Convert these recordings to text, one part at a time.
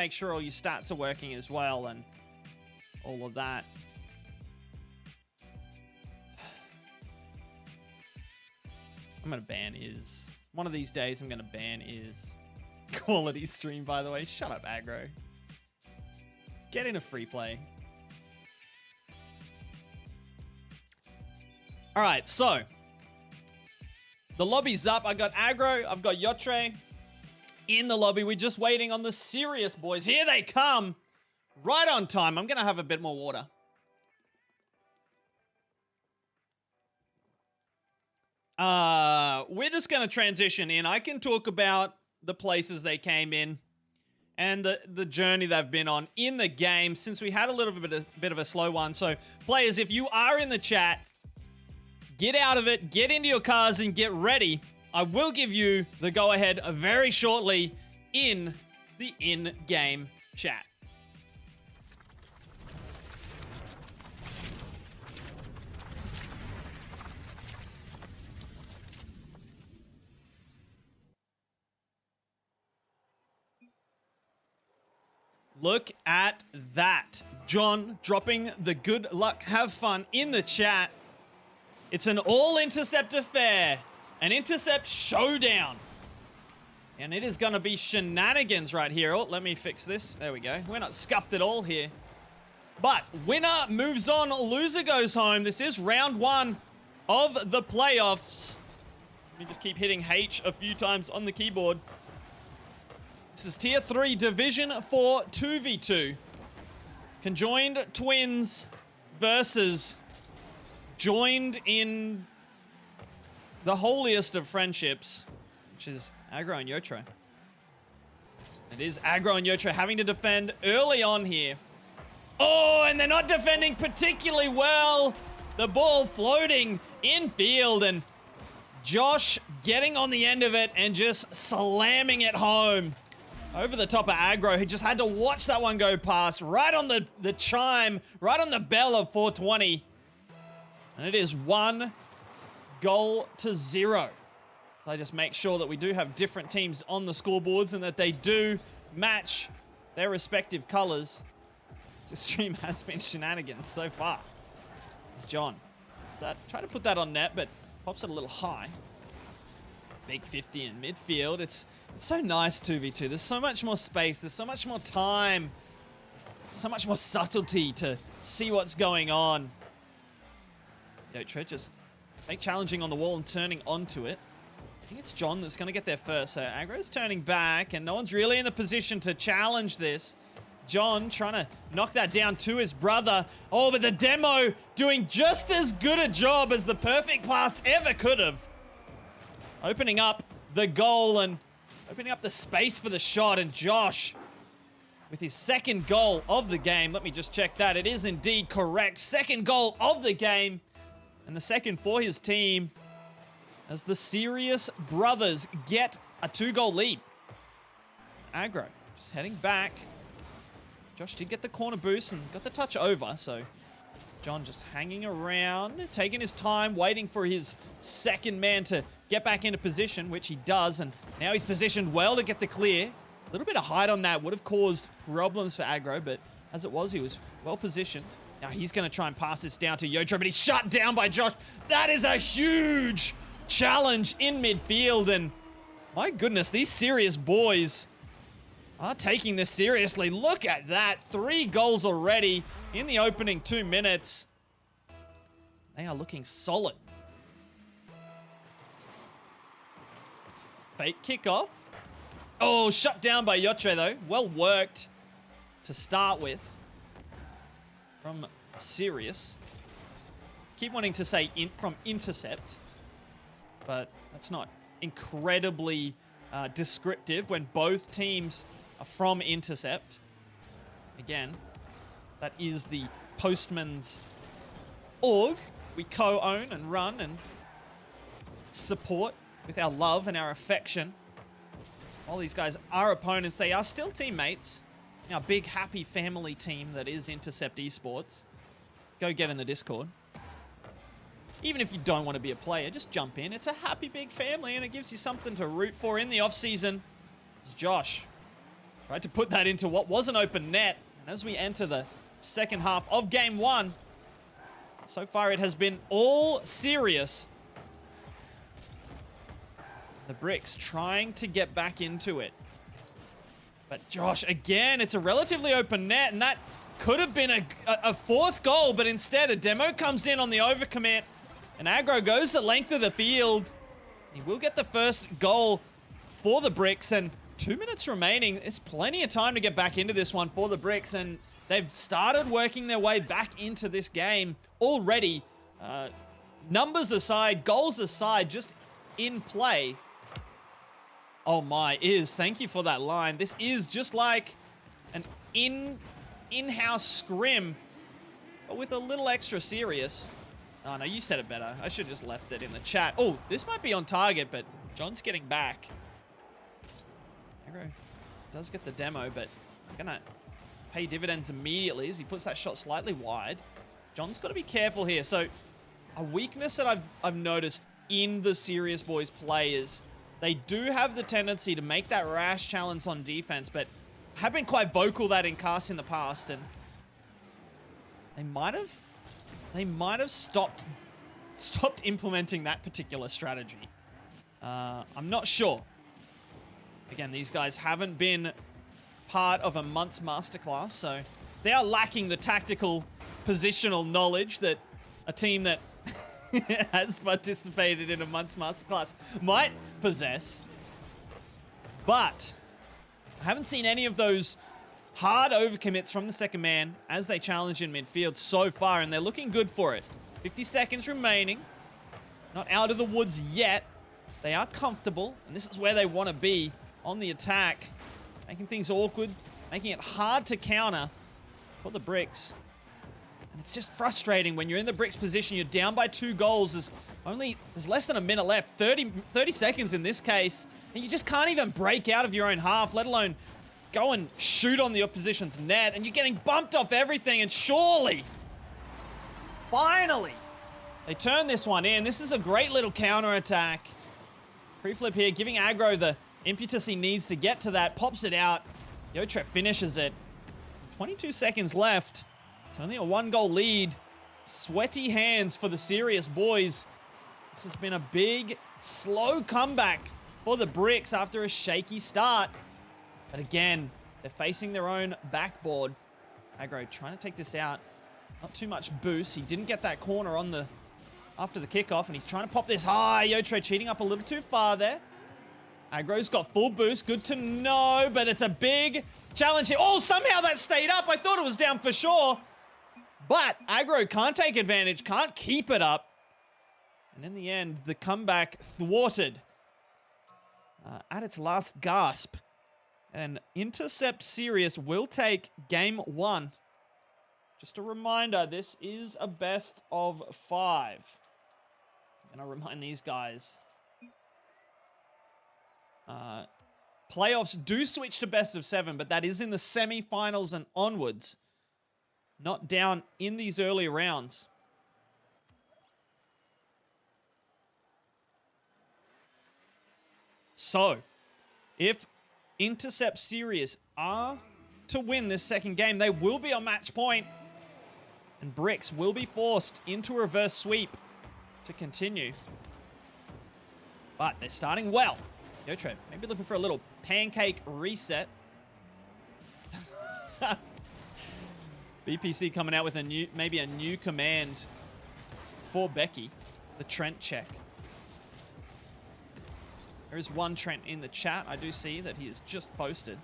make sure all your stats are working as well and all of that. I'm going to ban is. One of these days I'm going to ban is. Quality stream, by the way. Shut up, Agro. Get in a free play. Alright, so. The lobby's up. I got Agro. I've got Yiotre in the lobby. We're just waiting on the serious boys. Here they come. Right on time. I'm going to have a bit more water. We're just going to transition in. I can talk about the places they came in and the journey they've been on in the game since we had a little bit of a slow one. So, players, if you are in the chat, get out of it, get into your cars, and get ready. I will give you the go-ahead very shortly in the in-game chat. Look at that. John dropping the good luck, have fun in the chat. It's an all-Intercept affair. An Intercept showdown. And it is going to be shenanigans right here. Oh, let me fix this. There we go. We're not scuffed at all here. But winner moves on, loser goes home. This is round one of the playoffs. Let me just keep hitting H a few times on the keyboard. This is Tier 3 Division 4 2v2. Conjoined twins versus joined in the holiest of friendships, which is Agro and Yiotre. It is Agro and Yiotre having to defend early on here. Oh, and they're not defending particularly well. The ball floating infield, and Josh getting on the end of it and just slamming it home. Over the top of Agro, who just had to watch that one go past. Right on the chime, right on the bell of 420. And it is 1-0. So I just make sure that we do have different teams on the scoreboards and that they do match their respective colors. This stream has been shenanigans so far. It's John. Try to put that on net, but pops it a little high. Big 50 in midfield. It's so nice 2v2. There's so much more space. There's so much more time. So much more subtlety to see what's going on. Yiotre just make challenging on the wall and turning onto it. I think it's John that's going to get there first. So Agro's turning back, and no one's really in the position to challenge this. John trying to knock that down to his brother. Oh, but the demo doing just as good a job as the perfect pass ever could have. Opening up the goal and opening up the space for the shot. And Josh with his second goal of the game. Let me just check that. It is indeed correct. Second goal of the game. And the second for his team as the Serious Brothers get a 2-goal lead. Agro just heading back. Josh did get the corner boost and got the touch over. So John just hanging around, taking his time, waiting for his second man to get back into position, which he does. And now he's positioned well to get the clear. A little bit of height on that would have caused problems for Agro, but as it was, he was well positioned. Now he's going to try and pass this down to Yiotre, but he's shut down by Josh. That is a huge challenge in midfield. And my goodness, these serious boys are taking this seriously. Look at that. 3 goals already in the opening 2 minutes. They are looking solid. Fake kickoff. Oh, shut down by Yiotre though. Well worked to start with from Serious. Keep wanting to say from Intercept, but that's not incredibly descriptive when both teams are from Intercept. Again, that is the Postman's org we co-own and run and support with our love and our affection. All these guys are opponents. They are still teammates. Our big, happy family team that is Intercept Esports. Go get in the Discord. Even if you don't want to be a player, just jump in. It's a happy big family and it gives you something to root for in the off-season. It's Josh Tried to put that into what was an open net. And as we enter the second half of game one, so far it has been all serious. The Bricks trying to get back into it. But Josh, again, it's a relatively open net, and that could have been a fourth goal, but instead a demo comes in on the overcommit, and Agro goes the length of the field. He will get the first goal for the Bricks, and 2 minutes remaining. It's plenty of time to get back into this one for the Bricks, and they've started working their way back into this game already. Numbers aside, goals aside, just in play. Oh my, thank you for that line. This is just like an in-house scrim, but with a little extra serious. Oh no, you said it better. I should have just left it in the chat. Oh, this might be on target, but John's getting back. Agro does get the demo, but gonna pay dividends immediately as he puts that shot slightly wide. John's got to be careful here. So a weakness that I've noticed in the Serious Boys play is they do have the tendency to make that rash challenge on defense, but have been quite vocal that in casts in the past, and they might have stopped implementing that particular strategy. I'm not sure. Again, these guys haven't been part of a Muntz masterclass, so they are lacking the tactical positional knowledge that a team that has participated in a Muntz masterclass might possess. But I haven't seen any of those hard overcommits from the second man as they challenge in midfield so far, and they're looking good for it. 50 seconds remaining. Not out of the woods yet. They are comfortable, and this is where they want to be on the attack. Making things awkward, making it hard to counter for the Bricks. And it's just frustrating when you're in the Bricks position, you're down by 2 goals, there's less than a minute left, 30 seconds in this case, and you just can't even break out of your own half, let alone go and shoot on the opposition's net, and you're getting bumped off everything, and surely, finally, they turn this one in. This is a great little counter-attack. Pre-flip here, giving Agro the impetus he needs to get to that, pops it out. Yiotre finishes it. 22 seconds left. It's only a 1-goal lead. Sweaty hands for the Serious Boys. This has been a big, slow comeback for the Bricks after a shaky start. But again, they're facing their own backboard. Agro trying to take this out. Not too much boost. He didn't get that corner after the kickoff, and he's trying to pop this high. Yiotre cheating up a little too far there. Agro's got full boost. Good to know, but it's a big challenge here. Oh, somehow that stayed up. I thought it was down for sure. But Agro can't take advantage, can't keep it up. And in the end, the comeback thwarted at its last gasp. And Intercept Serious will take game 1. Just a reminder, this is a best of 5. And I'll remind these guys, playoffs do switch to best of 7, but that is in the semi-finals and onwards, not down in these early rounds. So, if Intercept Serious are to win this second game, they will be on match point, and Bricks will be forced into a reverse sweep to continue. But they're starting well. Yiotre, maybe looking for a little pancake reset. BPC coming out with maybe a new command for Becky, the Trent check. There is one Trent in the chat. I do see that he has just posted.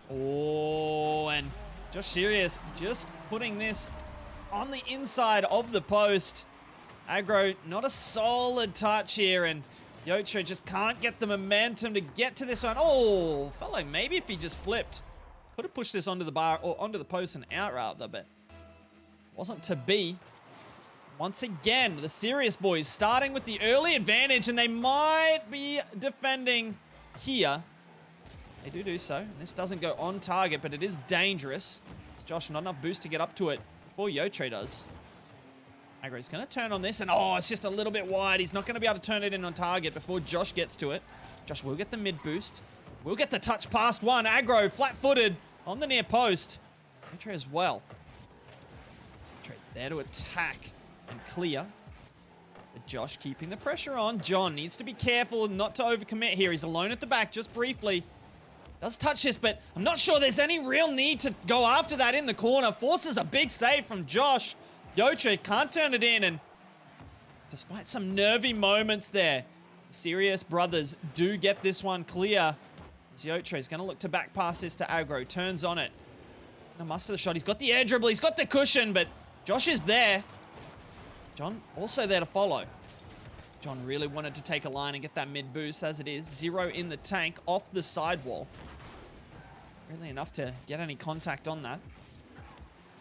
Oh, and Josh Serious just putting this on the inside of the post. Agro, not a solid touch here, and Yiotre just can't get the momentum to get to this one. Oh, felt like maybe if he just flipped, could have pushed this onto the bar or onto the post and out rather, but wasn't to be. Once again, the Serious Boys starting with the early advantage, and they might be defending here. They do so, and this doesn't go on target, but it is dangerous. It's Josh, not enough boost to get up to it before Yiotre does. Agro's going to turn on this, and oh, it's just a little bit wide. He's not going to be able to turn it in on target before Josh gets to it. Josh will get the mid boost. We'll get the touch past one. Agro, flat-footed on the near post. Yiotre as well. Yiotre there to attack and clear. But Josh keeping the pressure on. John needs to be careful not to overcommit here. He's alone at the back just briefly. Does touch this, but I'm not sure there's any real need to go after that in the corner. Forces a big save from Josh. Yiotre can't turn it in, and despite some nervy moments there, the Serious brothers do get this one clear. Yiotre is going to look to back pass this to Agro. Turns on it. Gonna muster the shot. He's got the air dribble. He's got the cushion, but Josh is there. John also there to follow. John really wanted to take a line and get that mid boost as it is. 0 in the tank off the sidewall. Really enough to get any contact on that.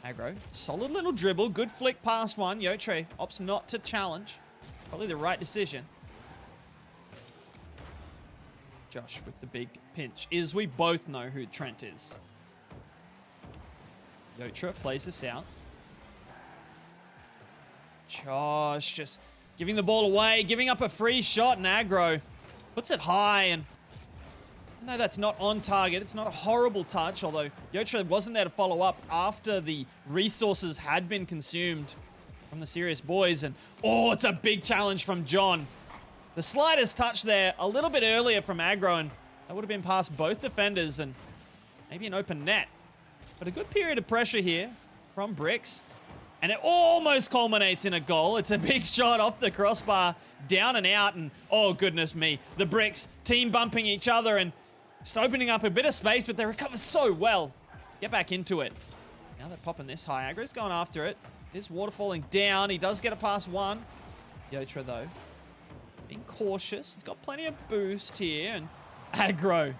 Agro, solid little dribble. Good flick past one. Yiotre opts not to challenge. Probably the right decision. Josh with the big pinch. We both know who Trent is. Yiotre plays this out. Josh just giving the ball away, giving up a free shot, and Agro puts it high, and no, that's not on target. It's not a horrible touch, although Yiotre wasn't there to follow up after the resources had been consumed from the Serious boys, and oh, it's a big challenge from John. The slightest touch there a little bit earlier from Agro, and that would have been past both defenders and maybe an open net. But a good period of pressure here from Bricks. And it almost culminates in a goal. It's a big shot off the crossbar, down and out, and oh goodness me, the Bricks team bumping each other and just opening up a bit of space, but they recover so well. Get back into it. Now they're popping this high. Agro's going after it. Is waterfalling down. He does get it past one. Yiotre though, being cautious. He's got plenty of boost here, and Agro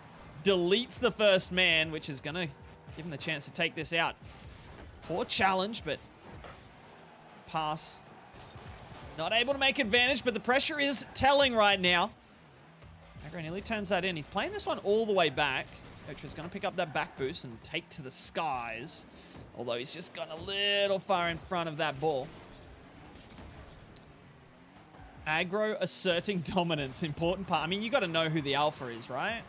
deletes the first man, which is gonna give him the chance to take this out. Poor challenge, but pass. Not able to make advantage, but the pressure is telling right now. Agro nearly turns that in. He's playing this one all the way back. Youtre's going to pick up that back boost and take to the skies. Although he's just gone a little far in front of that ball. Agro asserting dominance. Important part. I mean, you got to know who the alpha is, right?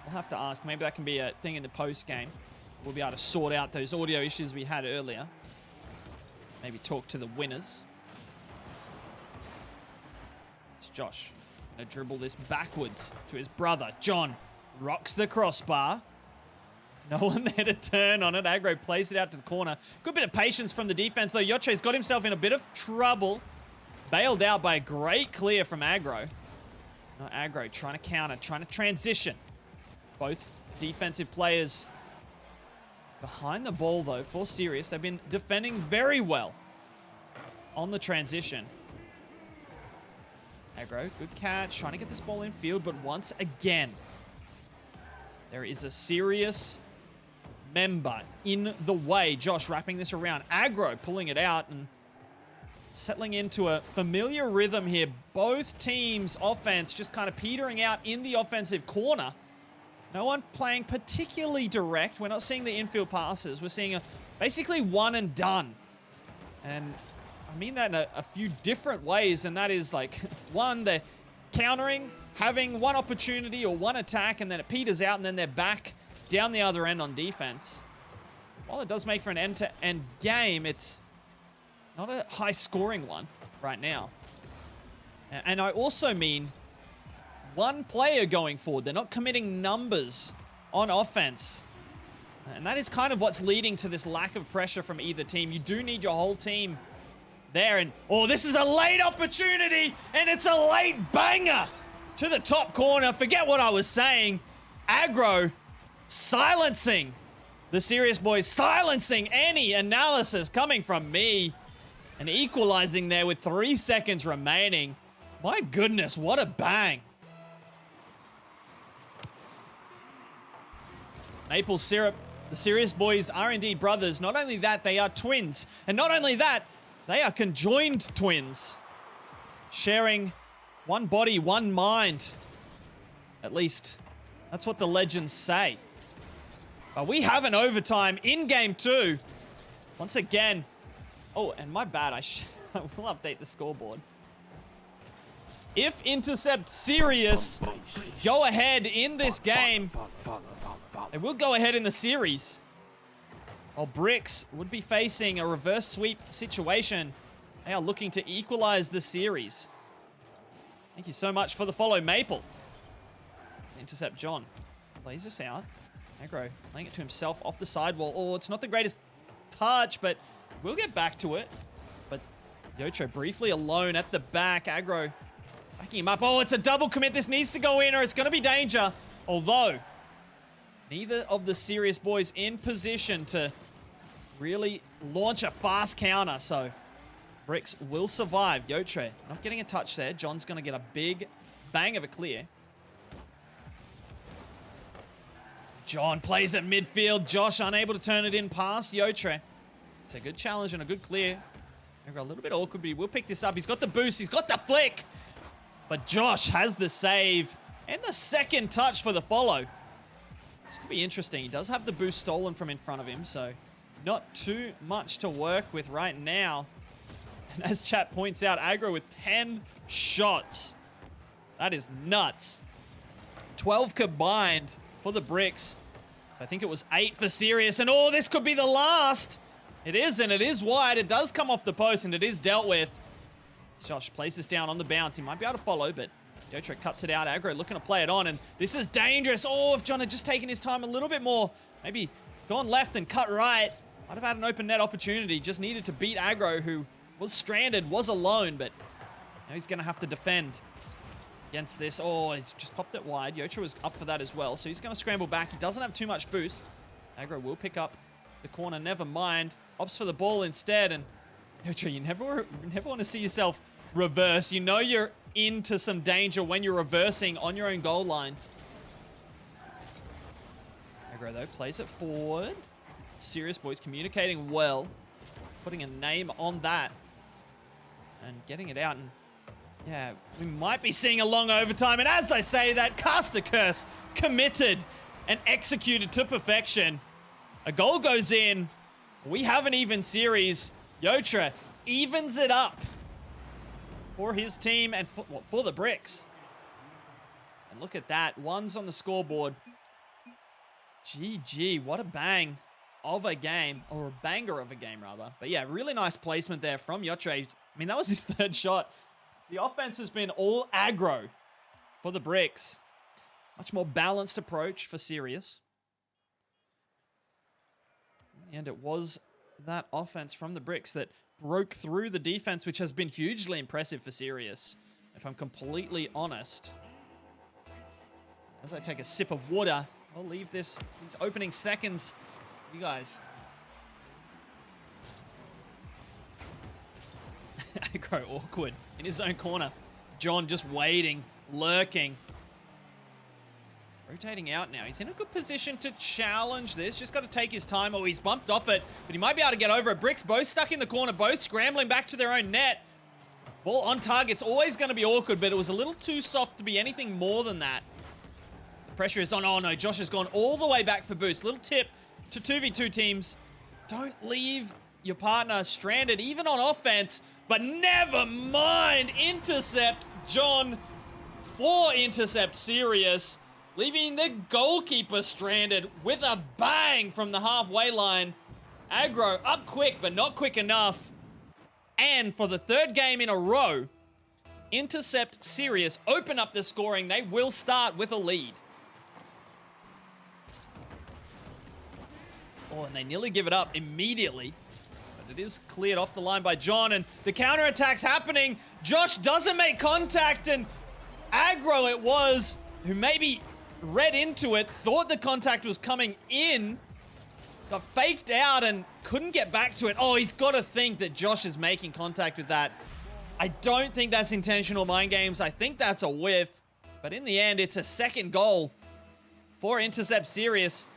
We'll have to ask. Maybe that can be a thing in the post game. We'll be able to sort out those audio issues we had earlier. Maybe talk to the winners. It's Josh. Gonna dribble this backwards to his brother. John rocks the crossbar. No one there to turn on it. Agro plays it out to the corner. Good bit of patience from the defense, though. Yiotre's got himself in a bit of trouble. Bailed out by a great clear from Agro. Now Agro trying to counter, trying to transition. Both defensive players behind the ball, though, for Serious. They've been defending very well on the transition. Agro, good catch, trying to get this ball in field, but once again, there is a Serious member in the way. Josh wrapping this around. Agro pulling it out and settling into a familiar rhythm here. Both teams' offense just kind of petering out in the offensive corner. No one playing particularly direct. We're not seeing the infield passes. We're seeing basically one and done. And I mean that in a few different ways. And that is like, one, they're countering, having one opportunity or one attack, and then it peters out, and then they're back down the other end on defense. While it does make for an end-to-end game, it's not a high-scoring one right now. And I also mean one player going forward. They're not committing numbers on offense. And that is kind of what's leading to this lack of pressure from either team. You do need your whole team there. And, oh, this is a late opportunity, and it's a late banger to the top corner. Forget what I was saying. Agro silencing the Serious boys, silencing any analysis coming from me, and equalizing there with 3 seconds remaining. My goodness, what a bang. Maple syrup, the Serious boys are indeed brothers. Not only that, they are twins. And not only that, they are conjoined twins. Sharing one body, one mind. At least, that's what the legends say. But we have an overtime in game 2. Once again. Oh, and my bad, I will update the scoreboard. If Intercept Serious go ahead in this game, they will go ahead in the series. While Bricks would be facing a reverse sweep situation. They are looking to equalize the series. Thank you so much for the follow, Maple. Let's intercept John. Plays this out. Agro playing it to himself off the sidewall. Oh, it's not the greatest touch, but we'll get back to it. But Yiotre briefly alone at the back. Agro backing him up. Oh, it's a double commit. This needs to go in or it's going to be danger. Although, neither of the Serious boys in position to really launch a fast counter. So, Bricks will survive. Yiotre not getting a touch there. John's going to get a big bang of a clear. John plays at midfield. Josh unable to turn it in past Yiotre. It's a good challenge and a good clear. A little bit awkward, but he will pick this up. He's got the boost. He's got the flick. But Josh has the save and the second touch for the follow. This could be interesting. He does have the boost stolen from in front of him, so not too much to work with right now. And as chat points out, Agro with 10 shots. That is nuts. 12 combined for the Bricks. I think it was 8 for Serious. And oh, this could be the last. It is, and it is wide. It does come off the post, and it is dealt with. Josh plays this down on the bounce. He might be able to follow, but Yiotre cuts it out. Agro looking to play it on, and this is dangerous. Oh, if John had just taken his time a little bit more, maybe gone left and cut right, might have had an open net opportunity. Just needed to beat Agro, who was stranded, was alone, but now he's going to have to defend against this. Oh, he's just popped it wide. Yiotre was up for that as well, so he's going to scramble back. He doesn't have too much boost. Agro will pick up the corner, never mind. Opts for the ball instead, and Yiotre, you never want to see yourself reverse. You know you're into some danger when you're reversing on your own goal line. Agro, though, plays it forward. Serious boys communicating well. Putting a name on that. And getting it out. And yeah, we might be seeing a long overtime. And as I say that, Caster Curse committed and executed to perfection. A goal goes in. We have an even series. Yiotre evens it up for his team and for the Bricks. And look at that. One's on the scoreboard. GG. What a bang of a game. Or a banger of a game, rather. But yeah, really nice placement there from Yiotre. I mean, that was his third shot. The offense has been all aggro for the Bricks. Much more balanced approach for Serious. And it was that offense from the Bricks that broke through the defense, which has been hugely impressive for Serious, if I'm completely honest. As I take a sip of water, I'll leave these opening seconds, you guys. Agro awkward in his own corner. John just waiting, lurking. Rotating out now. He's in a good position to challenge this. Just got to take his time. Oh, he's bumped off it, but he might be able to get over it. Bricks both stuck in the corner, both scrambling back to their own net. Ball on target's always going to be awkward, but it was a little too soft to be anything more than that. The pressure is on. Oh no, Josh has gone all the way back for boost. Little tip to 2v2 teams. Don't leave your partner stranded, even on offense, but never mind. Intercept John for Intercept Serious, leaving the goalkeeper stranded with a bang from the halfway line. Agro up quick, but not quick enough. And for the third game in a row, Intercept Serious open up the scoring. They will start with a lead. Oh, and they nearly give it up immediately. But it is cleared off the line by John, and the counterattack's happening. Josh doesn't make contact, and Agro it was, who maybe read into it, thought the contact was coming in, got faked out and couldn't get back to it. Oh, he's got to think that Josh is making contact with that. I don't think that's intentional mind games. I think that's a whiff. But in the end, it's a second goal for Intercept Serious.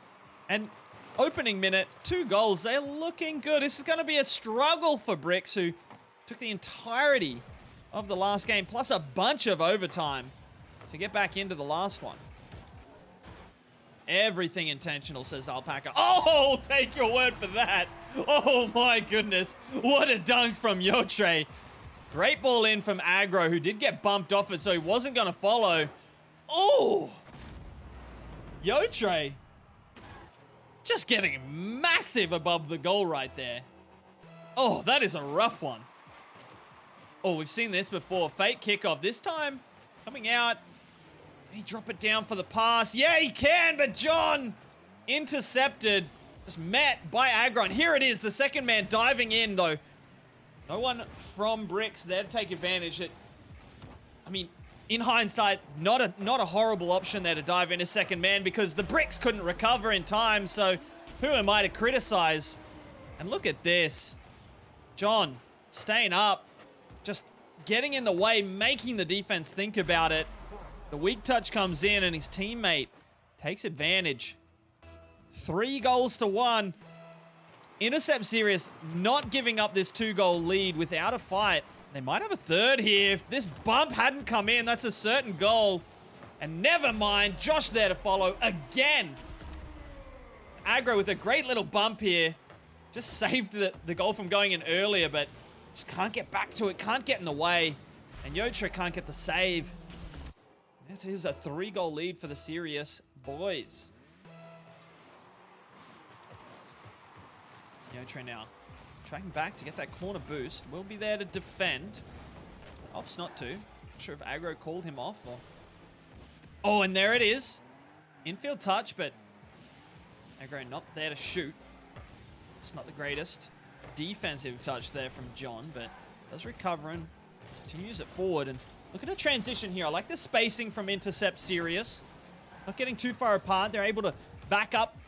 And opening minute, 2 goals. They're looking good. This is going to be a struggle for Bricks, who took the entirety of the last game, plus a bunch of overtime to get back into the last one. Everything intentional, says Alpaca. Oh, take your word for that. Oh my goodness. What a dunk from Yiotre. Great ball in from Agro, who did get bumped off it, so he wasn't going to follow. Oh! Yiotre just getting massive above the goal right there. Oh, that is a rough one. Oh, we've seen this before. Fake kickoff. This time, coming out. Can he drop it down for the pass? Yeah, he can, but John intercepted. Just met by Agro. And here it is, the second man diving in, though. No one from Bricks there to take advantage. I mean, in hindsight, not a horrible option there to dive in as second man because the Bricks couldn't recover in time, so who am I to criticize? And look at this. John staying up, just getting in the way, making the defense think about it. The weak touch comes in and his teammate takes advantage. 3 goals to 1. Intercept Serious not giving up this 2-goal lead without a fight. They might have a third here. If this bump hadn't come in, that's a certain goal. And never mind, Josh there to follow again. Agro with a great little bump here. Just saved the goal from going in earlier, but just can't get back to it, can't get in the way. And Yiotre can't get the save. This is a 3-goal lead for the Serious boys. Yiotre now tracking back to get that corner boost. Will be there to defend. Opts not to. Not sure if Agro called him off or... Oh, and there it is. Infield touch, but Agro not there to shoot. It's not the greatest defensive touch there from John, but does recover and continues it forward. And look at the transition here. I like the spacing from Intercept Serious. Not getting too far apart. They're able to back up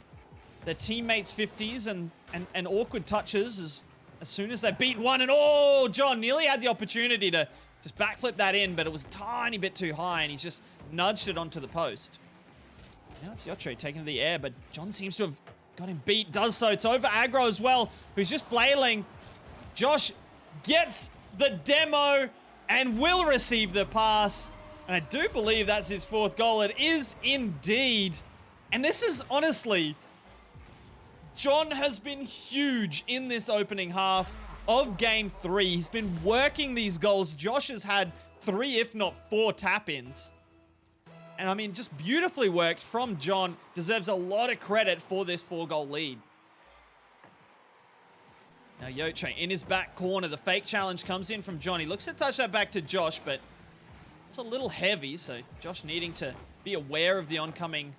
their teammates' 50s and awkward touches as soon as they beat one. And oh, John nearly had the opportunity to just backflip that in, but it was a tiny bit too high, and he's just nudged it onto the post. Now it's Yiotre taking to the air, but John seems to have got him beat. Does so. It's over Agro as well, who's just flailing. Josh gets the demo and will receive the pass. And I do believe that's his 4th goal. It is indeed. And this is honestly... John has been huge in this opening half of Game 3. He's been working these goals. Josh has had 3, if not 4 tap-ins. And I mean, just beautifully worked from John. Deserves a lot of credit for this 4-goal lead. Now Yiotre in his back corner. The fake challenge comes in from John. He looks to touch that back to Josh, but it's a little heavy. So Josh needing to be aware of the oncoming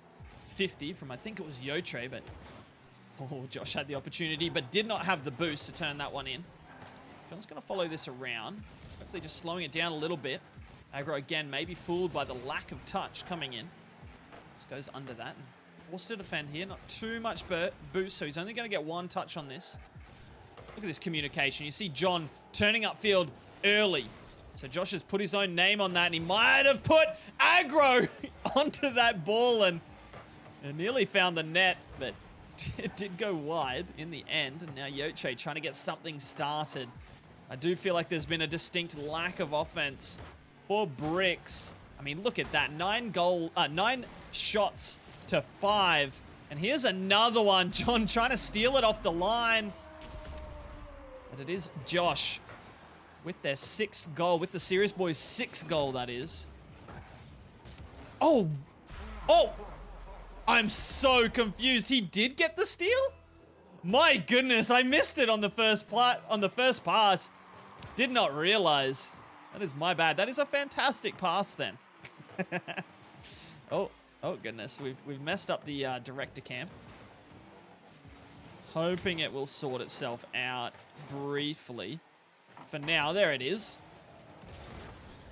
50 from, I think it was Yiotre, but... Oh, Josh had the opportunity, but did not have the boost to turn that one in. John's going to follow this around. Hopefully just slowing it down a little bit. Agro, again, maybe fooled by the lack of touch coming in. Just goes under that. And forced to defend here. Not too much boost, so he's only going to get 1 touch on this. Look at this communication. You see John turning upfield early. So Josh has put his own name on that, and he might have put Agro onto that ball and nearly found the net, but... It did go wide in the end, and now Yiotre trying to get something started. I do feel like there's been a distinct lack of offense for Bricks. I mean, look at that. 9 shots to 5. And here's another one. John trying to steal it off the line. But it is Josh with their 6th goal, with the Serious Boys' 6th goal, that is. Oh! Oh! I'm so confused. He did get the steal? My goodness, I missed it on the first pass. Did not realize. That is my bad. That is a fantastic pass then. Oh goodness. We've messed up the director cam. Hoping it will sort itself out briefly. For now, there it is.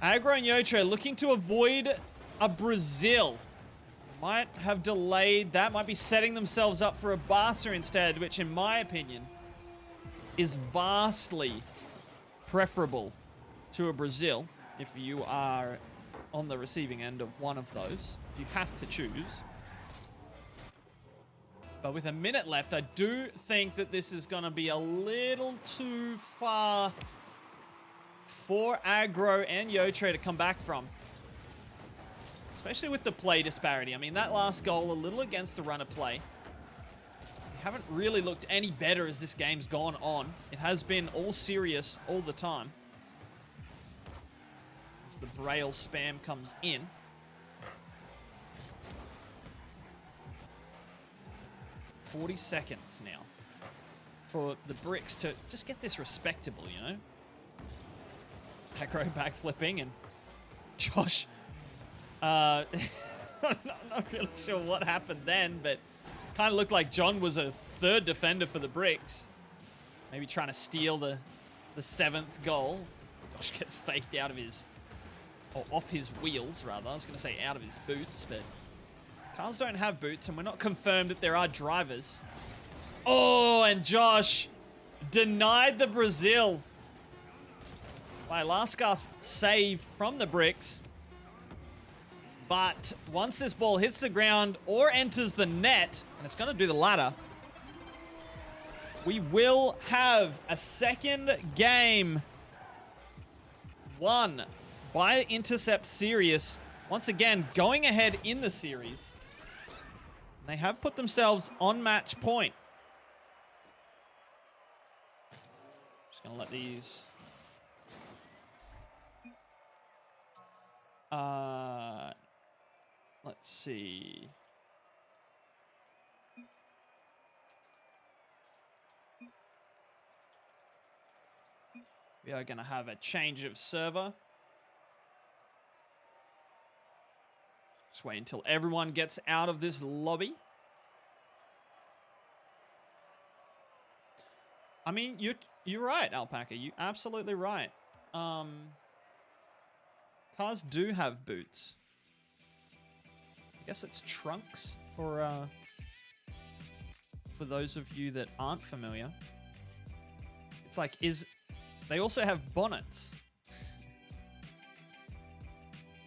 Agro and Yiotre looking to avoid a Brazil. Might have delayed that. Might be setting themselves up for a Barca instead, which in my opinion is vastly preferable to a Brazil if you are on the receiving end of one of those. If you have to choose. But with a minute left, I do think that this is going to be a little too far for Agro and Yiotre to come back from. Especially with the play disparity. I mean, that last goal, a little against the run of play. We haven't really looked any better as this game's gone on. It has been all serious all the time. the Braille spam comes in. $40 seconds now for the bricks to just get this respectable, you know? Agro backflipping and Josh, I'm not really sure what happened then, but kind of looked like John was a third defender for the bricks. Maybe trying to steal the 7th goal. Josh gets faked out of his, or off his wheels rather. I was going to say out of his boots, but cars don't have boots, and we're not confirmed that there are drivers. Oh, and Josh denied the Brazil by last gasp save from the bricks. But once this ball hits the ground or enters the net, and it's going to do the latter, we will have a second game won by Intercept Sirius. Once again, going ahead in the series. They have put themselves on match point. Just going to let these... let's see. We are going to have a change of server. Just wait until everyone gets out of this lobby. I mean, you're right, Alpaca. You're absolutely right. Cars do have boots. I guess it's trunks for those of you that aren't familiar. It's like, they also have bonnets.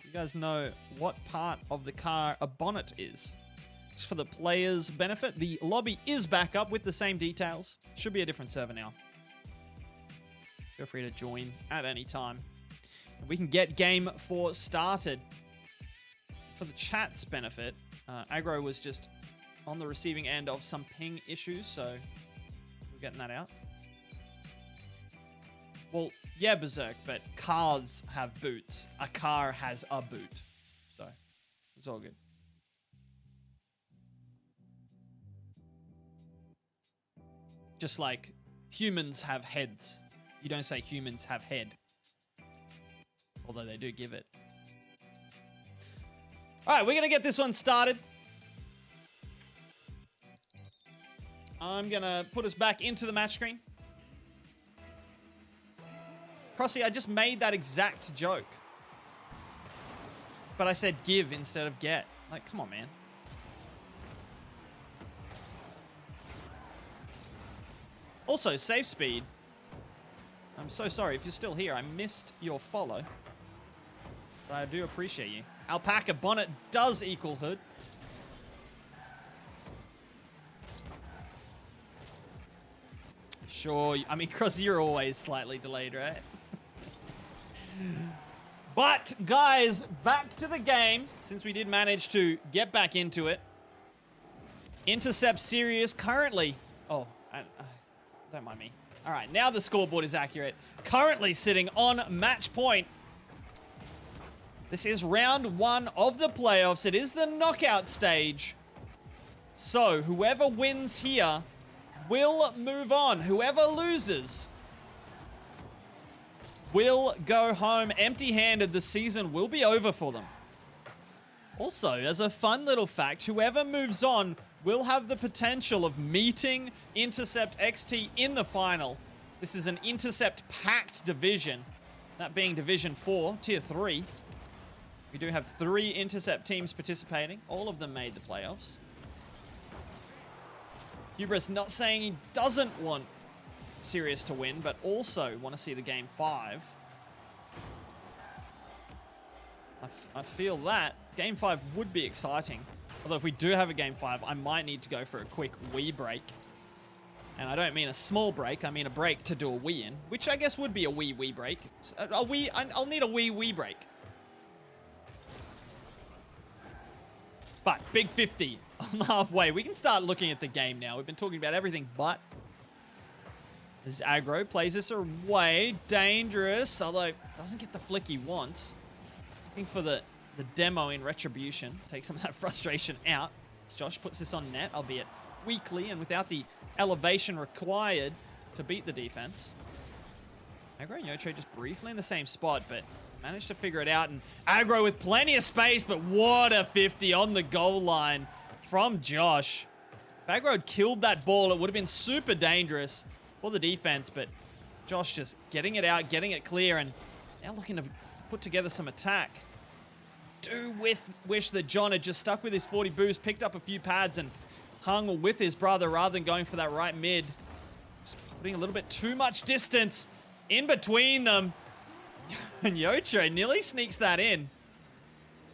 You guys know what part of the car a bonnet is? Just for the players' benefit, the lobby is back up with the same details. Should be a different server now. Feel free to join at any time. We can get game 4 started. For the chat's benefit, Agro was just on the receiving end of some ping issues, so we're getting that out. Well, yeah, Berserk, but cars have boots. A car has a boot. So, it's all good. Just like humans have heads. You don't say humans have head. Although they do give it. Alright, we're going to get this one started. I'm going to put us back into the match screen. Crossy, I just made that exact joke. But I said give instead of get. Like, come on, man. Also, save speed. I'm so sorry if you're still here. I missed your follow. But I do appreciate you. Alpaca bonnet does equal hood. Sure. I mean, Crossy, you're always slightly delayed, right? But, guys, back to the game. Since we did manage to get back into it. Intercept Sirius currently... Oh, don't mind me. All right, now the scoreboard is accurate. Currently sitting on match point. This is round 1 of the playoffs. It is the knockout stage. So, whoever wins here will move on. Whoever loses will go home empty-handed. The season will be over for them. Also, as a fun little fact, whoever moves on will have the potential of meeting Intercept XT in the final. This is an Intercept-packed division, that being Division 4, Tier 3. We do have 3 Intercept teams participating. All of them made the playoffs. Hubris not saying he doesn't want Sirius to win, but also want to see the Game 5. I feel that Game 5 would be exciting. Although if we do have a Game 5, I might need to go for a quick wee break. And I don't mean a small break, I mean a break to do a wee in, which I guess would be a wee break. I'll need a wee break. But big 50 on the halfway. We can start looking at the game now. We've been talking about everything but. As Agro plays this away. Dangerous, although doesn't get the flick he wants. Looking for the demo in retribution. Take some of that frustration out. As Josh puts this on net, albeit weakly and without the elevation required to beat the defense. Agro and Yiotre just briefly in the same spot, but managed to figure it out. And Agro with plenty of space, but what a 50 on the goal line from Josh. If Agro had killed that ball, it would have been super dangerous for the defense, but Josh just getting it out, getting it clear, and now looking to put together some attack. Wish that John had just stuck with his 40 boost, picked up a few pads, and hung with his brother rather than going for that right mid. Just putting a little bit too much distance in between them. And Yiotre nearly sneaks that in.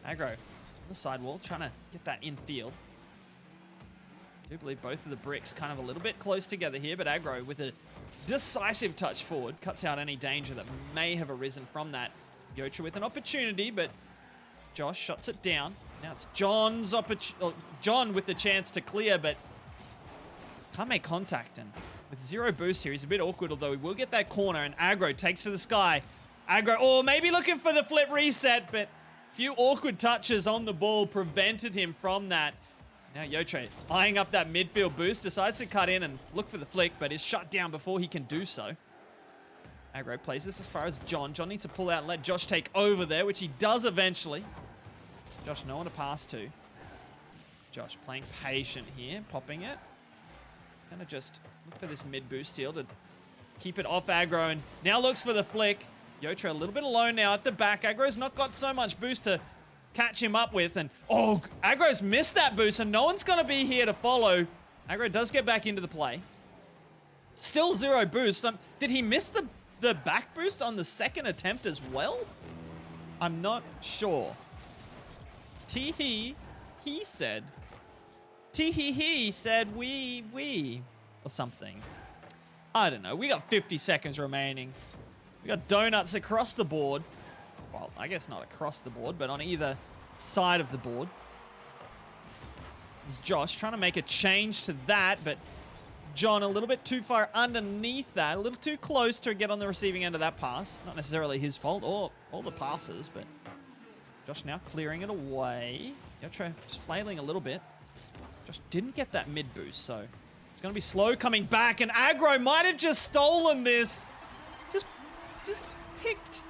Agro on the sidewall, trying to get that infield. I do believe both of the bricks kind of a little bit close together here, but Agro with a decisive touch forward cuts out any danger that may have arisen from that. Yiotre with an opportunity, but Josh shuts it down. Now it's John's John with the chance to clear, but can't make contact. And with zero boost here, he's a bit awkward, although he will get that corner, and Agro takes to the sky. Agro, or maybe looking for the flip reset, but a few awkward touches on the ball prevented him from that. Now Yiotre eyeing up that midfield boost, decides to cut in and look for the flick, but is shut down before he can do so. Agro plays this as far as John. John needs to pull out and let Josh take over there, which he does eventually. Josh, no one to pass to. Josh playing patient here, popping it. Gonna just look for this mid boost steal to keep it off Agro, and now looks for the flick. Yiotre a little bit alone now at the back. Agro's not got so much boost to catch him up with, and oh, Agro's missed that boost, and no one's gonna be here to follow. Agro does get back into the play. Still zero boost. Did he miss the back boost on the second attempt as well? I'm not sure. He said. He said we or something. I don't know. We got 50 seconds remaining. We got donuts across the board. Well, I guess not across the board, but on either side of the board. This is Josh trying to make a change to that, but John a little bit too far underneath that, a little too close to get on the receiving end of that pass. Not necessarily his fault or all the passes, but Josh now clearing it away. Yiotre just flailing a little bit. Josh didn't get that mid boost, so it's going to be slow coming back, and Agro might have just stolen this. Just picked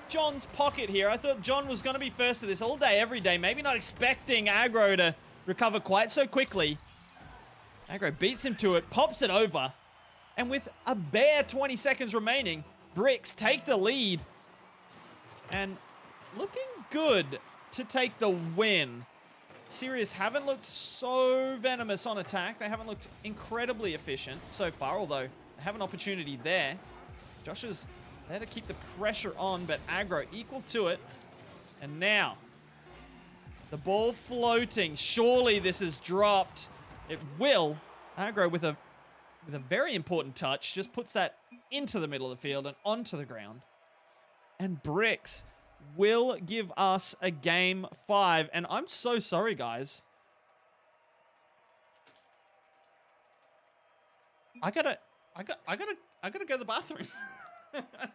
John's pocket here. I thought John was going to be first to this all day, every day. Maybe not expecting Agro to recover quite so quickly. Agro beats him to it, pops it over, and with a bare 20 seconds remaining, Bricks take the lead. And looking good to take the win. Sirius haven't looked so venomous on attack. They haven't looked incredibly efficient so far, although they have an opportunity there. Josh is there to keep the pressure on, but Agro equal to it. And now, the ball floating. Surely this is dropped. It will. Agro with a very important touch just puts that into the middle of the field and onto the ground. And Bricks will give us a game 5. And I'm so sorry, guys. I gotta go to the bathroom.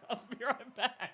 I'll be right back.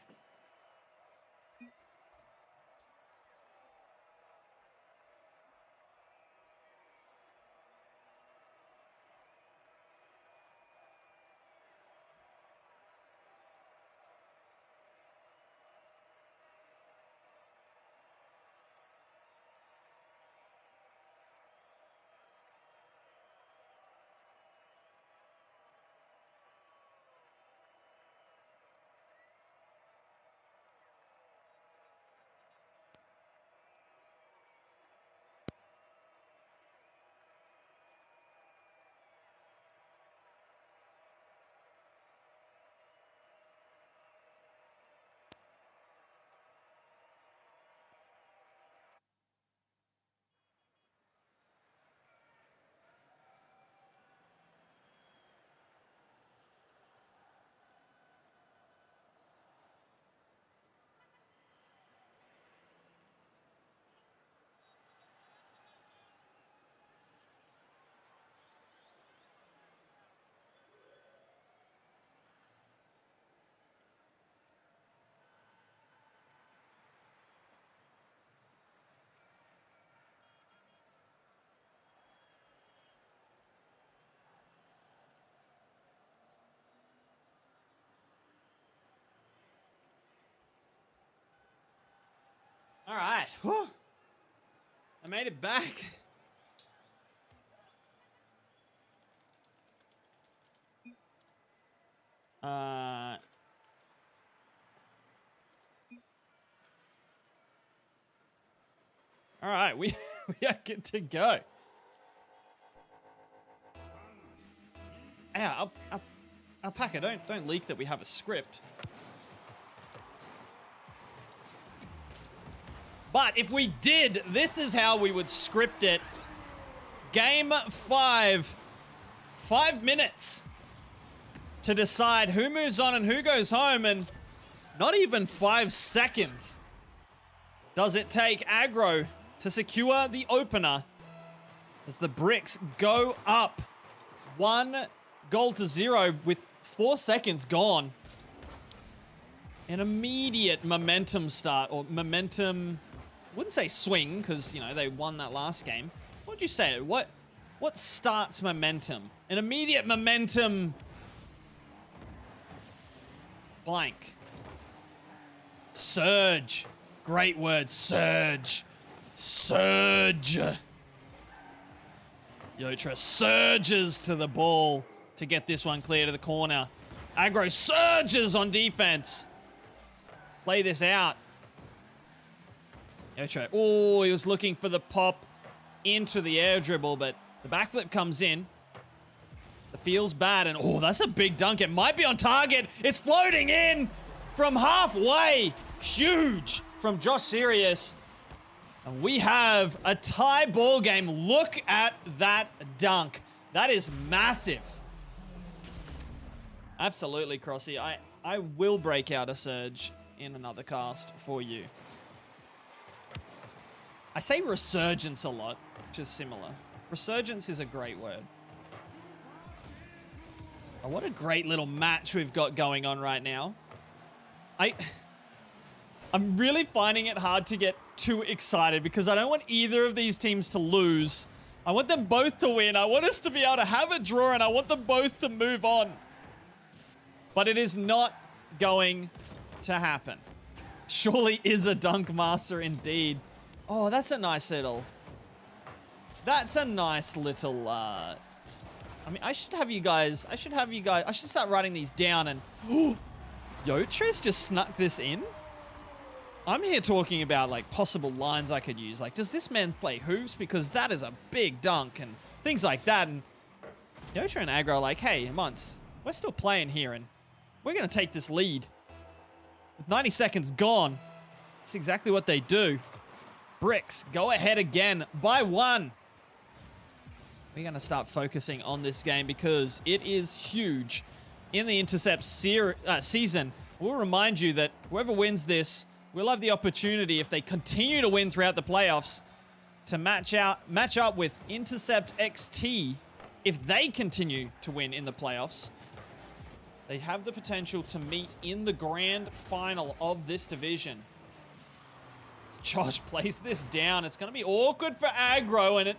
right. Whew. I made it back. All right, we are good to go. Yeah, Alpaca, don't leak that we have a script. But if we did, this is how we would script it. Game 5. 5 minutes to decide who moves on and who goes home, and not even 5 seconds does it take Agro to secure the opener as the Bricks go up 1-0 with 4 seconds gone. An immediate momentum start, or momentum, I wouldn't say swing, because, you know, they won that last game. What would you say? What starts momentum? An immediate momentum blank. Surge. Great word, surge. Surge. Yiotre surges to the ball to get this one clear to the corner. Agro surges on defense. Play this out. Yiotre, oh, he was looking for the pop into the air dribble, but the backflip comes in. The feel's bad, and oh, that's a big dunk. It might be on target. It's floating in from halfway. Huge from Josh Sirius. And we have a tie ball game. Look at that dunk. That is massive. Absolutely, Crossy. I will break out a surge in another cast for you. I say resurgence a lot, which is similar. Resurgence is a great word. Oh, what a great little match we've got going on right now. I'm really finding it hard to get too excited because I don't want either of these teams to lose. I want them both to win. I want us to be able to have a draw, and I want them both to move on. But it is not going to happen. Surely is a dunk master indeed. Oh, that's a nice little... I mean, I should start writing these down, and... Yiotre's just snuck this in? I'm here talking about, like, possible lines I could use. Like, does this man play hoops? Because that is a big dunk, and things like that. And Yiotre and Agro are like, hey, Muntz, we're still playing here, and we're going to take this lead. With 90 seconds gone, that's exactly what they do. Bricks go ahead again by 1. We're going to start focusing on this game because it is huge in the Intercept season. We'll remind you that whoever wins this will have the opportunity, if they continue to win throughout the playoffs, to match up with Intercept XT. If they continue to win in the playoffs, they have the potential to meet in the grand final of this division. Josh plays this down. It's going to be awkward for Agro, and it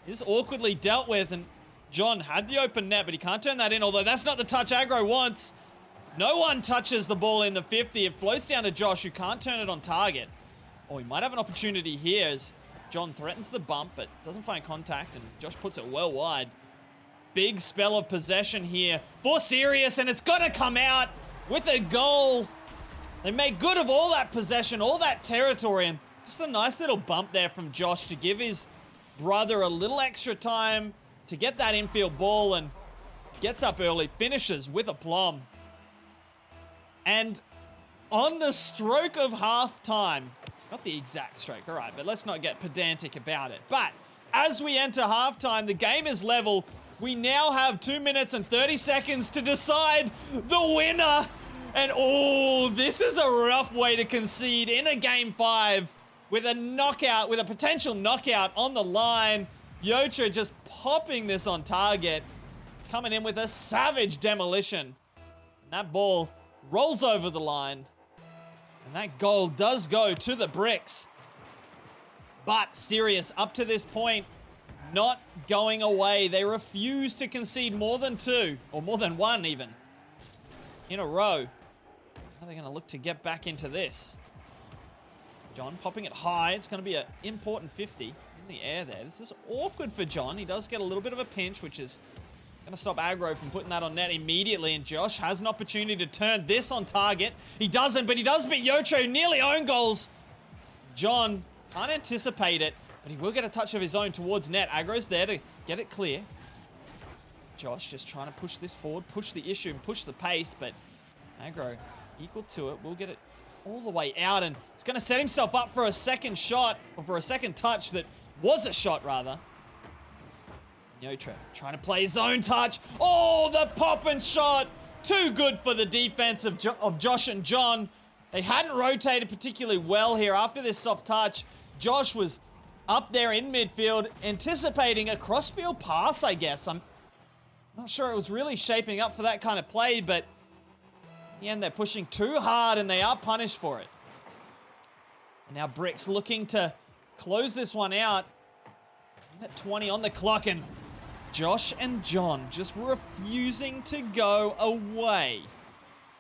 is awkwardly dealt with. And John had the open net, but he can't turn that in, although that's not the touch Agro wants. No one touches the ball in the 50. It floats down to Josh, who can't turn it on target. Or he might have an opportunity here as John threatens the bump, but doesn't find contact, and Josh puts it well wide. Big spell of possession here for Sirius, and it's going to come out with a goal. They make good of all that possession, all that territory, and just a nice little bump there from Josh to give his brother a little extra time to get that infield ball, and gets up early, finishes with aplomb. And on the stroke of halftime, not the exact stroke, all right, but let's not get pedantic about it. But as we enter halftime, the game is level. We now have 2 minutes and 30 seconds to decide the winner. And oh, this is a rough way to concede in a game 5 with a knockout, with a potential knockout on the line. Yiotre just popping this on target, coming in with a savage demolition. And that ball rolls over the line. And that goal does go to the Bricks. But Sirius, up to this point, not going away. They refuse to concede more than 2, or more than 1 even, in a row. How are they going to look to get back into this? John popping it high. It's going to be an important 50 in the air there. This is awkward for John. He does get a little bit of a pinch, which is going to stop Agro from putting that on net immediately. And Josh has an opportunity to turn this on target. He doesn't, but he does beat Yiotre. Nearly own goals. John can't anticipate it, but he will get a touch of his own towards net. Agro's there to get it clear. Josh just trying to push this forward, push the issue and push the pace, but Agro equal to it. Will get it all the way out, and he's going to set himself up for a second shot, or for a second touch that was a shot, rather. Yiotre trying to play his own touch. Oh, the pop and shot. Too good for the defense of Josh and John. They hadn't rotated particularly well here after this soft touch. Josh was up there in midfield, anticipating a crossfield pass, I guess. I'm not sure it was really shaping up for that kind of play, but in the end, they're pushing too hard, and they are punished for it. And now Bricks looking to close this one out. Minute 20 on the clock, and Josh and John just refusing to go away.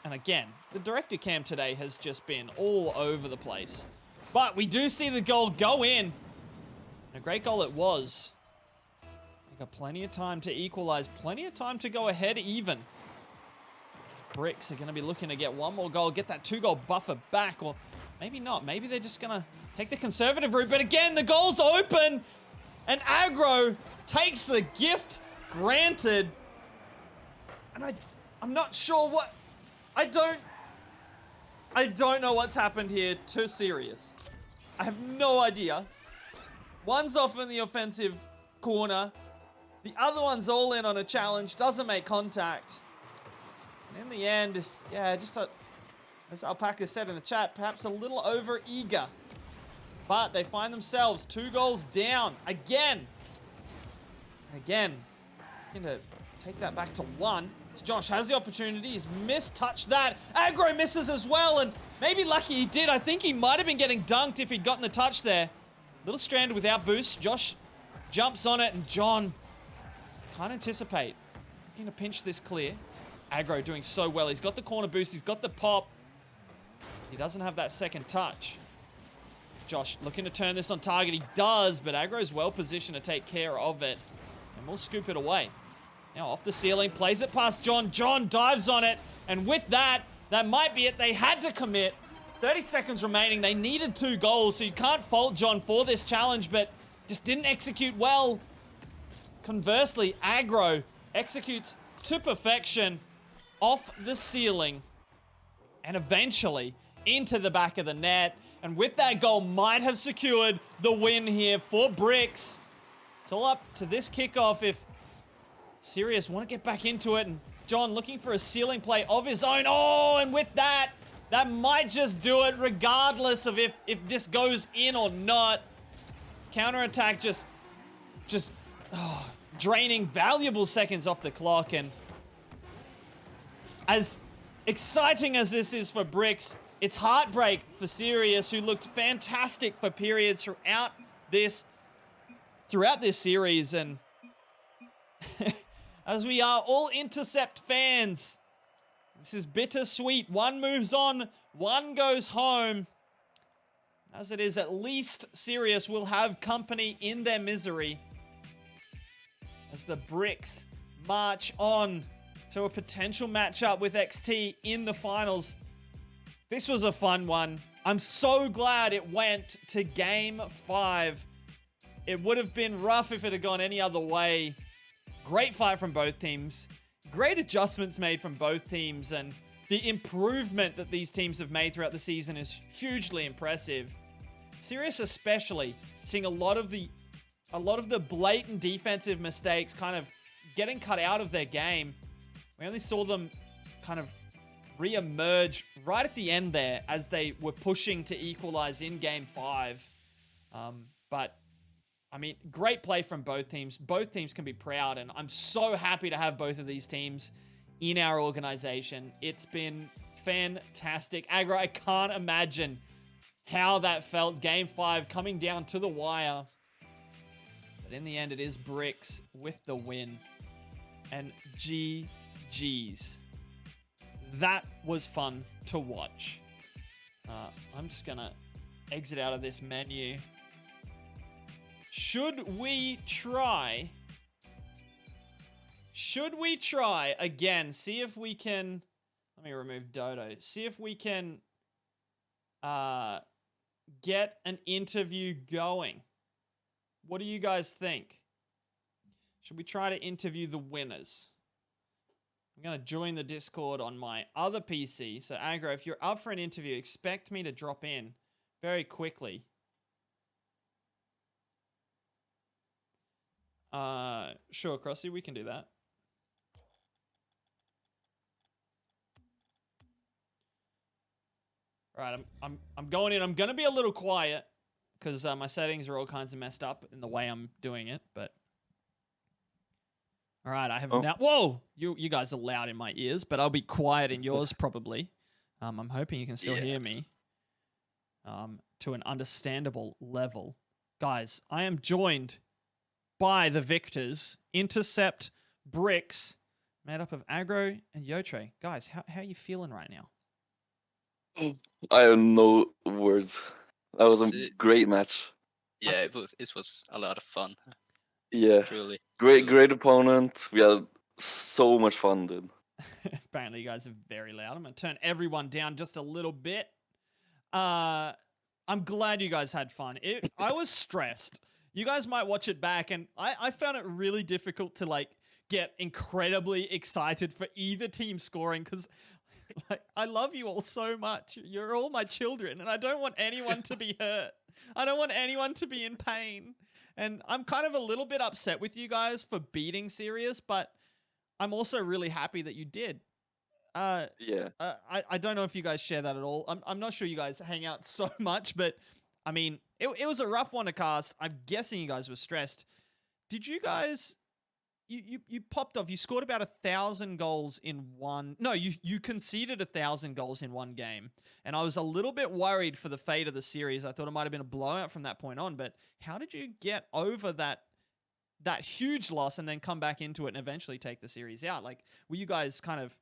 And again, the director cam today has just been all over the place. But we do see the goal go in. And a great goal it was. They got plenty of time to equalize, plenty of time to go ahead even. Bricks are going to be looking to get one more goal, get that 2-goal buffer back, or maybe not. Maybe they're just going to take the conservative route. But again, the goal's open, and Agro takes the gift granted. And I'm not sure what... I don't know what's happened here to Sirius. I have no idea. One's off in the offensive corner. The other one's all in on a challenge, doesn't make contact. And in the end, yeah, just as Alpaca said in the chat, perhaps a little over-eager. But they find themselves 2 goals down again. And again, looking to take that back to 1. Josh has the opportunity. He's mistouched that. Agro misses as well, and maybe lucky he did. I think he might have been getting dunked if he'd gotten the touch there. Little stranded without boost. Josh jumps on it, and John can't anticipate. Looking to pinch this clear. Agro doing so well. He's got the corner boost. He's got the pop. He doesn't have that second touch. Josh looking to turn this on target. He does, but Agro's well positioned to take care of it, and we'll scoop it away. Now off the ceiling, plays it past John. John dives on it, and with that, that might be it. They had to commit. 30 seconds remaining. They needed 2 goals, so you can't fault John for this challenge, but just didn't execute well. Conversely, Agro executes to perfection off the ceiling and eventually into the back of the net. And with that goal, might have secured the win here for Bricks. It's all up to this kickoff if Sirius want to get back into it, and John looking for a ceiling play of his own. Oh, and with that, that might just do it regardless of if this goes in or not. Counterattack just draining valuable seconds off the clock, and as exciting as this is for Bricks, it's heartbreak for Sirius, who looked fantastic for periods throughout this series, and as we are all Intercept fans, this is bittersweet. One moves on, one goes home. As it is, at least Sirius will have company in their misery as the Bricks march on to a potential matchup with XT in the finals. This was a fun one. I'm so glad it went to Game 5. It would have been rough if it had gone any other way. Great fight from both teams. Great adjustments made from both teams, and the improvement that these teams have made throughout the season is hugely impressive. Sirius especially seeing a lot of the blatant defensive mistakes kind of getting cut out of their game. We only saw them kind of re-emerge right at the end there as they were pushing to equalize in Game 5. But I mean, great play from both teams. Both teams can be proud, and I'm so happy to have both of these teams in our organization. It's been fantastic. Agro, I can't imagine how that felt. Game 5 coming down to the wire. But in the end, it is Bricks with the win. And GG's. That was fun to watch. I'm just going to exit out of this menu. Should we try again? See if we can. Let me remove Dodo. See if we can get an interview going. What do you guys think? Should we try to interview the winners? I'm going to join the Discord on my other PC. So, Agro, if you're up for an interview, expect me to drop in very quickly. Sure, Crossy, we can do that. All right, I'm going in. I'm going to be a little quiet because my settings are all kinds of messed up in the way I'm doing it, but... All right, I have now... Whoa! You guys are loud in my ears, but I'll be quiet in yours probably. I'm hoping you can still hear me to an understandable level. Guys, I am joined by the victors, Intercept, Bricks, made up of Agro and Yiotre. Guys, how are you feeling right now? I have no words. That was a great match. Yeah, it was a lot of fun. Yeah, Truly. great opponent. We had so much fun, dude. Apparently, you guys are very loud. I'm gonna turn everyone down just a little bit. I'm glad you guys had fun. I was stressed. You guys might watch it back, and I found it really difficult to like get incredibly excited for either team scoring because like I love you all so much. You're all my children, and I don't want anyone to be hurt. I don't want anyone to be in pain. And I'm kind of a little bit upset with you guys for beating Sirius, but I'm also really happy that you did. Yeah. I don't know if you guys share that at all. I'm not sure you guys hang out so much, but I mean, it was a rough one to cast. I'm guessing you guys were stressed. Did you guys... You popped off. You scored about 1,000 goals in one... No, you conceded 1,000 goals in one game. And I was a little bit worried for the fate of the series. I thought it might have been a blowout from that point on. But how did you get over that huge loss and then come back into it and eventually take the series out? Like, were you guys kind of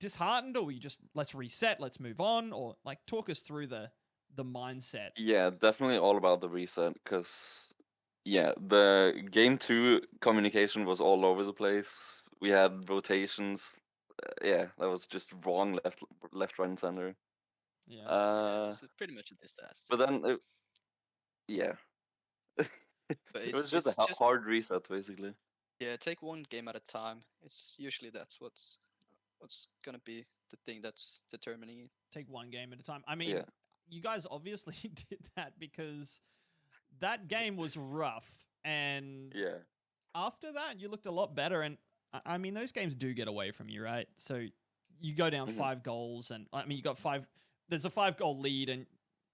disheartened, or were you just, let's reset, let's move on? Or like, talk us through the mindset. Yeah, definitely all about the reset, because yeah, the game 2 communication was all over the place. We had rotations. Yeah, that was just wrong, left, right, and center. Yeah. It's pretty much a disaster. But then, yeah, But it was just a hard reset, basically. Yeah, take one game at a time. It's usually that's what's gonna be the thing that's determining it. Take one game at a time. I mean, you guys obviously did that because that game was rough, and after that you looked a lot better. And I mean, those games do get away from you, right? So you go down 5 goals, and I mean, you got 5. There's a 5-goal lead, and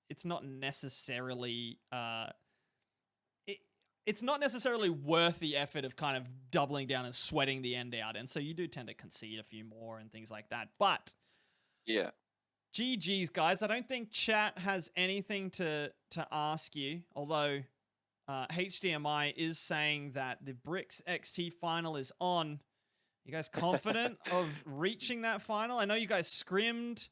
it's not necessarily it's not necessarily worth the effort of kind of doubling down and sweating the end out. And so you do tend to concede a few more and things like that. But yeah, GG's, guys. I don't think chat has anything to ask you, although HDMI is saying that the Bricks XT final is on. You guys confident of reaching that final? I know you guys scrimmed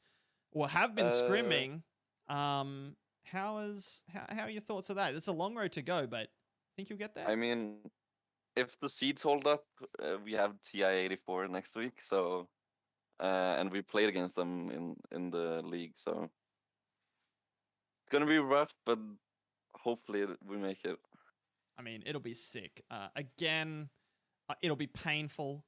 or have been scrimming. How are your thoughts of that? It's a long road to go, but think you'll get there? I mean, if the seeds hold up, we have TI-84 next week, so and we played against them in the league, so it's gonna be rough, but hopefully we make it. I mean, it'll be sick. Again, it'll be painful.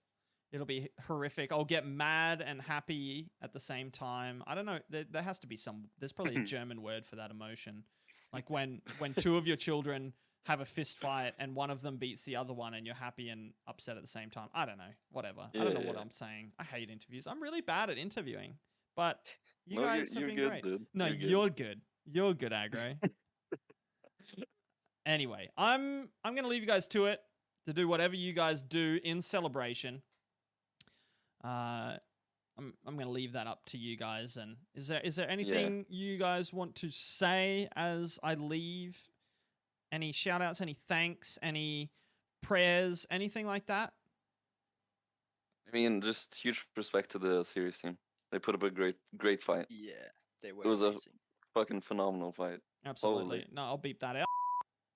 It'll be horrific. I'll get mad and happy at the same time. I don't know. There has to be there's probably a German word for that emotion. Like when 2 of your children have a fist fight and one of them beats the other one and you're happy and upset at the same time. I don't know. Whatever. I don't know what I'm saying. I hate interviews. I'm really bad at interviewing. But you guys have been good, great. Dude. No, you're good. You're good, Agro. Anyway, I'm gonna leave you guys to it, to do whatever you guys do in celebration. I'm gonna leave that up to you guys. And is there anything you guys want to say as I leave? Any shout outs, any thanks, any prayers, anything like that? I mean, just huge respect to the series team. They put up a great fight. Yeah, they were It was amazing. a fucking phenomenal fight. Absolutely. Holy. No, I'll beep that out.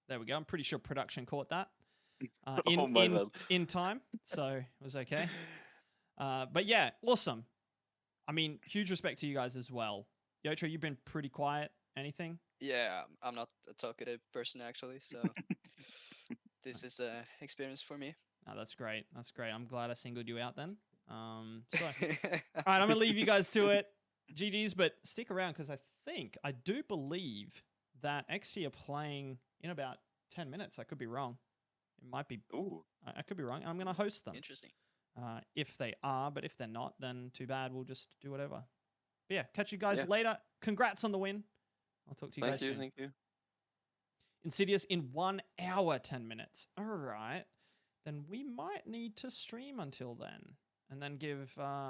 There we go. I'm pretty sure production caught that Oh, my bad. in time, so it was okay. But yeah, awesome. I mean, huge respect to you guys as well. Yiotre, you've been pretty quiet. Anything? Yeah, I'm not a talkative person actually, so this is a experience for me. No, that's great. That's great. I'm glad I singled you out then. So, all right, I'm gonna leave you guys to it. GG's, but stick around because I do believe that XT are playing in about 10 minutes. I could be wrong. It might be. Ooh. I could be wrong. I'm gonna host them. Interesting. If they are, but if they're not, then too bad. We'll just do whatever. But yeah, catch you guys Yeah. later. Congrats on the win. I'll talk to you guys soon. Thank you. Insidious in 1 hour, 10 minutes. All right. Then we might need to stream until then. And then give